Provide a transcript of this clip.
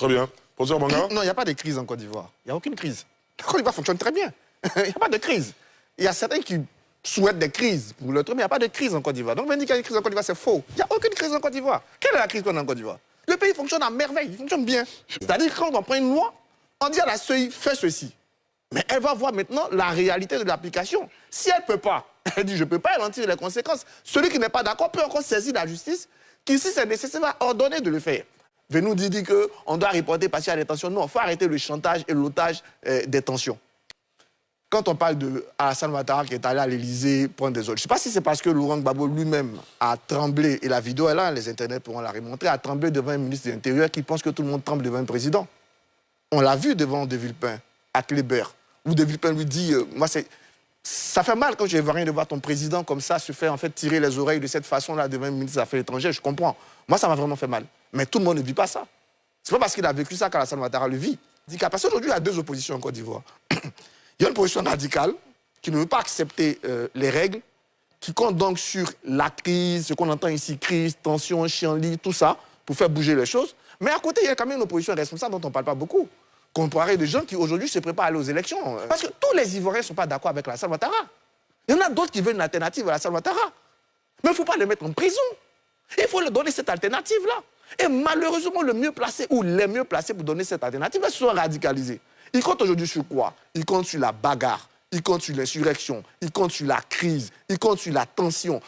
Très bien. Professeur Manga? Non, il n'y a pas de crise en Côte d'Ivoire. Il n'y a aucune crise. La Côte d'Ivoire fonctionne très bien. Il n'y a pas de crise. Il y a certains qui souhaitent des crises pour le truc, mais il n'y a pas de crise en Côte d'Ivoire. Donc, on dit qu'il y a une crise en Côte d'Ivoire, c'est faux. Il n'y a aucune crise en Côte d'Ivoire. Quelle est la crise qu'on a en Côte d'Ivoire? Le pays fonctionne à merveille, il fonctionne bien. C'est-à-dire que quand on prend une loi, on dit à la CEI, fais ceci. Mais elle va voir maintenant la réalité de l'application. Si elle ne peut pas, elle dit je ne peux pas, elle en tire les conséquences. Celui qui n'est pas d'accord peut encore saisir la justice, qui si c'est nécessaire va ordonner de le faire. Venou dit qu'on doit reporter patient à détention. Non, il faut arrêter le chantage et l'otage des tensions. Quand on parle de Alassane Ouattara qui est allé à l'Élysée prendre des ordres, je ne sais pas si c'est parce que Laurent Gbagbo lui-même a tremblé, et la vidéo est là, les internets pourront la remontrer, a tremblé devant un ministre de l'Intérieur qui pense que tout le monde tremble devant un président. On l'a vu devant De Villepin, à Kléber, où De Villepin lui dit, moi ça fait mal quand je vois rien de voir ton président comme ça se faire en fait tirer les oreilles de cette façon-là devant un ministre des Affaires étrangères, je comprends. Moi ça m'a vraiment fait mal. Mais tout le monde ne vit pas ça. C'est pas parce qu'il a vécu ça qu'Alassane Ouattara le vit. Parce qu'aujourd'hui, il y a deux oppositions en Côte d'Ivoire. Il y a une position radicale qui ne veut pas accepter les règles, qui compte donc sur la crise, ce qu'on entend ici, crise, tension, chienlit, tout ça, pour faire bouger les choses. Mais à côté, il y a quand même une opposition responsable dont on ne parle pas beaucoup, comparé de gens qui aujourd'hui se préparent à aller aux élections. Parce que tous les Ivoiriens ne sont pas d'accord avec Alassane Ouattara. Il y en a d'autres qui veulent une alternative à Alassane Ouattara. Mais il ne faut pas les mettre en prison. Il faut leur donner cette alternative-là. Et malheureusement, le mieux placé ou les mieux placés pour donner cette alternative, ils sont radicalisés. Ils comptent aujourd'hui sur quoi? Ils comptent sur la bagarre, ils comptent sur l'insurrection, ils comptent sur la crise, ils comptent sur la tension.